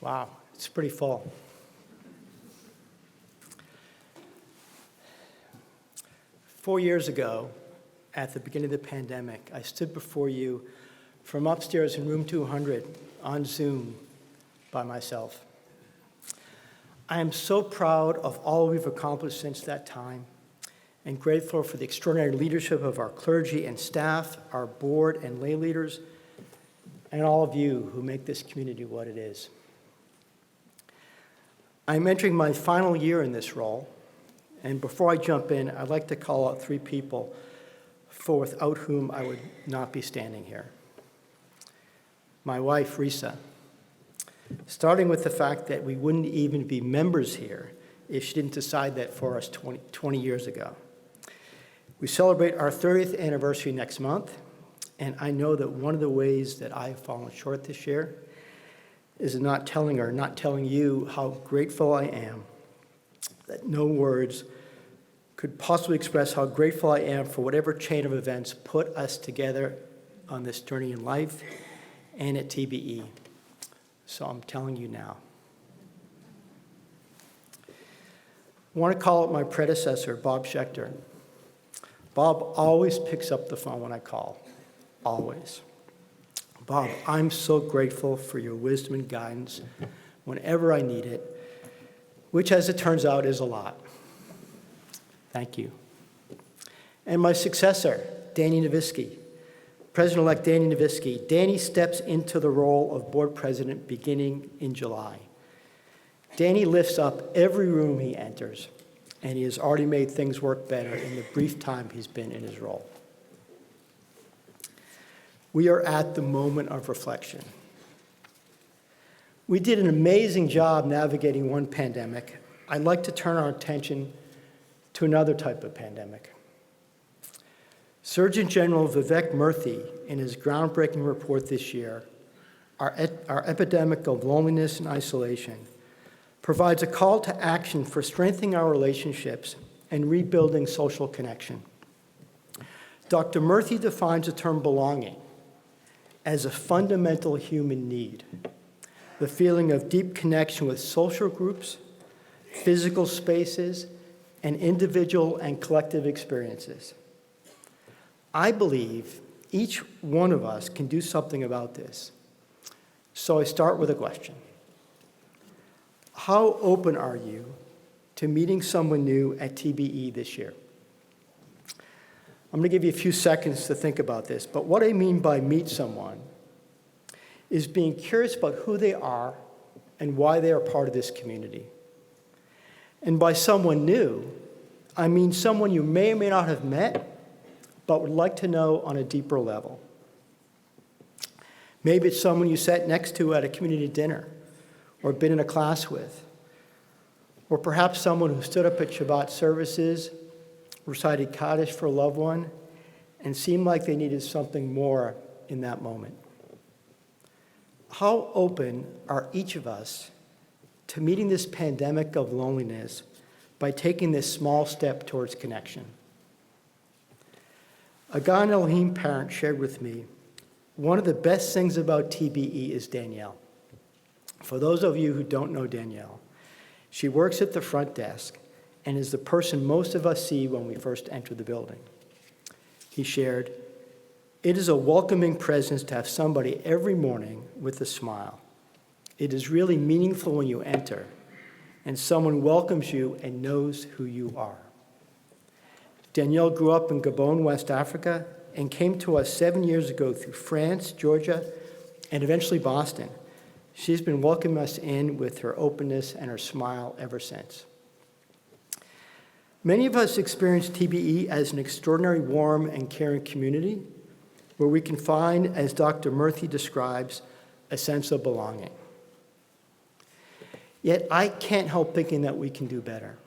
Wow, it's pretty full. Four years ago, at the beginning of the pandemic, I stood before you from upstairs in room 200 on Zoom by myself. I am so proud of all we've accomplished since that time and grateful for the extraordinary leadership of our clergy and staff, our board and lay leaders, and all of you who make this community what it is. I'm entering my final year in this role, and before I jump in, I'd like to call out three people without whom I would not be standing here. My wife, Risa, starting with the fact that we wouldn't even be members here if she didn't decide that for us 20 years ago. We celebrate our 30th anniversary next month, and I know that one of the ways that I have fallen short this year is not telling you how grateful I am, that no words could possibly express how grateful I am for whatever chain of events put us together on this journey in life and at TBE. So I'm telling you now. I want to call out my predecessor, Bob Schechter. Bob always picks up the phone when I call, always. Bob, I'm so grateful for your wisdom and guidance whenever I need it, which, as it turns out, is a lot. Thank you. And my successor, Danny Nowitzki, President-elect Danny Nowitzki. Danny steps into the role of board president beginning in July. Danny lifts up every room he enters, and he has already made things work better in the brief time he's been in his role. We are at the moment of reflection. We did an amazing job navigating one pandemic. I'd like to turn our attention to another type of pandemic. Surgeon General Vivek Murthy, in his groundbreaking report this year, our epidemic of loneliness and isolation, provides a call to action for strengthening our relationships and rebuilding social connection. Dr. Murthy defines the term belonging as a fundamental human need, the feeling of deep connection with social groups, physical spaces, and individual and collective experiences. I believe each one of us can do something about this. So I start with a question. How open are you to meeting someone new at TBE this year? I'm going to give you a few seconds to think about this, but what I mean by meet someone is being curious about who they are and why they are part of this community. And by someone new, I mean someone you may or may not have met, but would like to know on a deeper level. Maybe it's someone you sat next to at a community dinner or been in a class with, or perhaps someone who stood up at Shabbat services, recited Kaddish for a loved one, and seemed like they needed something more in that moment. How open are each of us to meeting this pandemic of loneliness by taking this small step towards connection? A Gan Elohim parent shared with me, one of the best things about TBE is Danielle. For those of you who don't know Danielle, she works at the front desk and is the person most of us see when we first enter the building. He shared, "It is a welcoming presence to have somebody every morning with a smile. It is really meaningful when you enter, and someone welcomes you and knows who you are." Danielle grew up in Gabon, West Africa, and came to us 7 years ago through France, Georgia, and eventually Boston. She's been welcoming us in with her openness and her smile ever since. Many of us experience TBE as an extraordinary, warm, and caring community where we can find, as Dr. Murthy describes, a sense of belonging. Yet I can't help thinking that we can do better.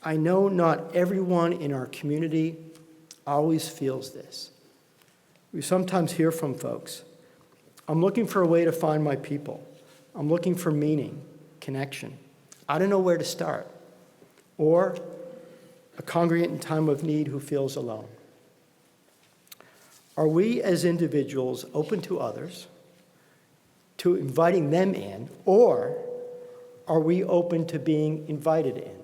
I know not everyone in our community always feels this. We sometimes hear from folks, "I'm looking for a way to find my people. I'm looking for meaning, connection. I don't know where to start." Or a congregant in time of need who feels alone. Are we as individuals open to others, to inviting them in, or are we open to being invited in?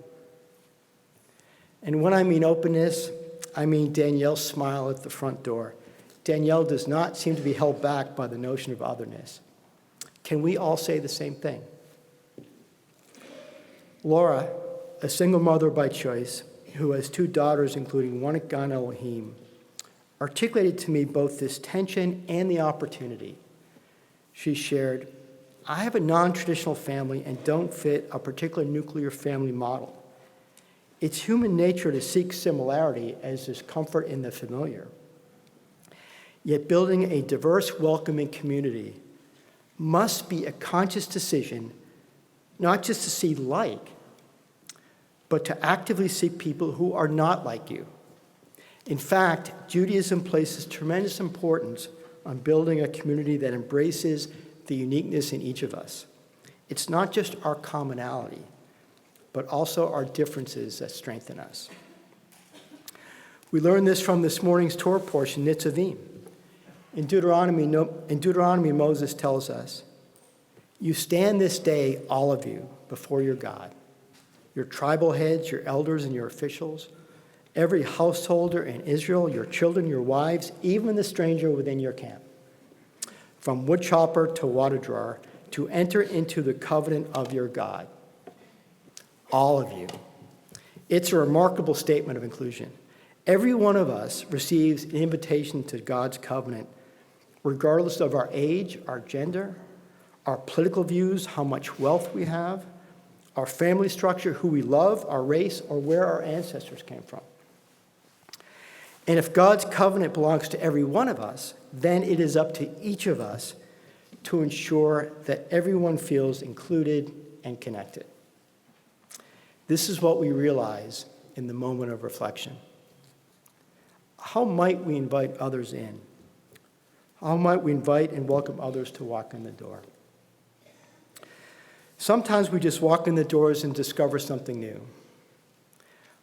And when I mean openness, I mean Danielle's smile at the front door. Danielle does not seem to be held back by the notion of otherness. Can we all say the same thing? Laura, a single mother by choice, who has 2 daughters, including one at Gan Elohim, articulated to me both this tension and the opportunity. She shared, I have a non-traditional family and don't fit a particular nuclear family model. It's human nature to seek similarity as there's comfort in the familiar. Yet building a diverse, welcoming community must be a conscious decision, not just to see like, but to actively seek people who are not like you. In fact, Judaism places tremendous importance on building a community that embraces the uniqueness in each of us. It's not just our commonality, but also our differences that strengthen us. We learn this from this morning's Torah portion, Nitzavim. In Deuteronomy, Moses tells us, you stand this day, all of you, before your God, your tribal heads, your elders, and your officials, every householder in Israel, your children, your wives, even the stranger within your camp, from woodchopper to water drawer, to enter into the covenant of your God. All of you. It's a remarkable statement of inclusion. Every one of us receives an invitation to God's covenant, regardless of our age, our gender, our political views, how much wealth we have, our family structure, who we love, our race, or where our ancestors came from. And if God's covenant belongs to every one of us, then it is up to each of us to ensure that everyone feels included and connected. This is what we realize in the moment of reflection. How might we invite others in? How might we invite and welcome others to walk in the door? Sometimes we just walk in the doors and discover something new.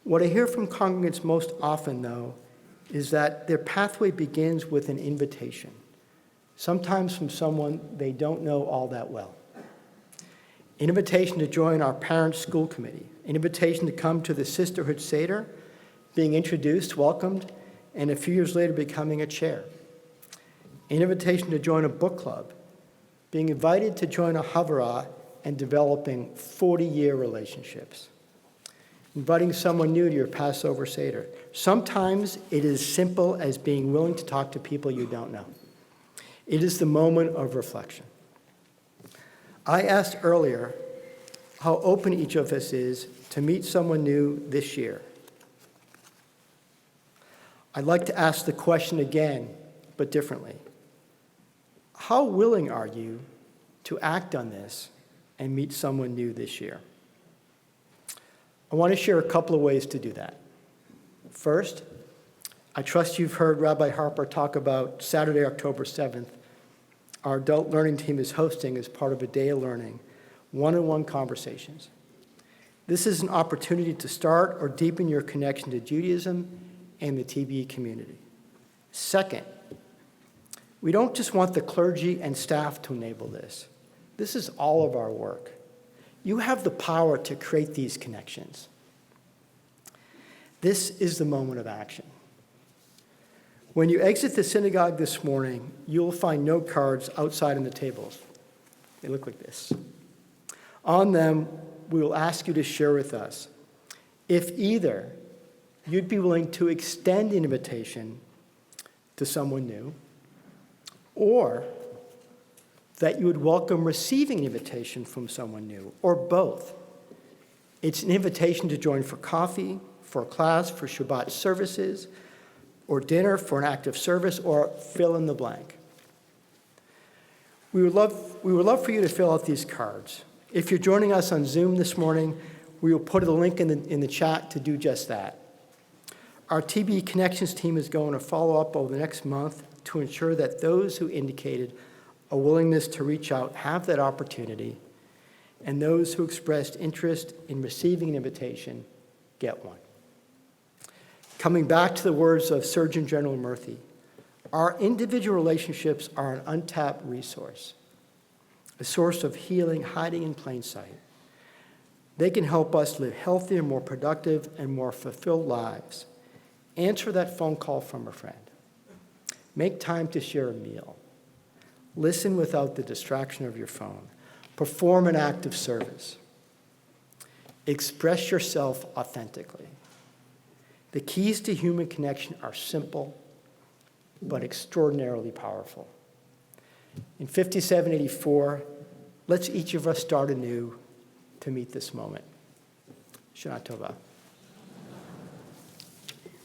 What I hear from congregants most often, though, is that their pathway begins with an invitation, sometimes from someone they don't know all that well. An invitation to join our parents' school committee, an invitation to come to the Sisterhood Seder, being introduced, welcomed, and a few years later becoming a chair. An invitation to join a book club, being invited to join a Havurah and developing 40-year relationships. Inviting someone new to your Passover Seder. Sometimes it is simple as being willing to talk to people you don't know. It is the moment of reflection. I asked earlier how open each of us is to meet someone new this year. I'd like to ask the question again, but differently. How willing are you to act on this and meet someone new this year? I want to share a couple of ways to do that. First, I trust you've heard Rabbi Harper talk about Saturday, October 7th. Our adult learning team is hosting, as part of a day of learning, one-on-one conversations. This is an opportunity to start or deepen your connection to Judaism and the TBE community. Second, we don't just want the clergy and staff to enable this. This is all of our work. You have the power to create these connections. This is the moment of action. When you exit the synagogue this morning, you'll find note cards outside on the tables. They look like this. On them, we will ask you to share with us if either you'd be willing to extend an invitation to someone new, or that you would welcome receiving an invitation from someone new, or both. It's an invitation to join for coffee, for a class, for Shabbat services, or dinner for an act of service, or fill in the blank. We would love for you to fill out these cards. If you're joining us on Zoom this morning, we will put a link in the chat to do just that. Our TBE Connections team is going to follow up over the next month to ensure that those who indicated a willingness to reach out have that opportunity, and those who expressed interest in receiving an invitation get one. Coming back to the words of Surgeon General Murthy, our individual relationships are an untapped resource, a source of healing hiding in plain sight. They can help us live healthier, more productive, and more fulfilled lives. Answer that phone call from a friend. Make time to share a meal. Listen without the distraction of your phone. Perform an act of service. Express yourself authentically. The keys to human connection are simple, but extraordinarily powerful. In 5784, let's each of us start anew to meet this moment. Shana Tova.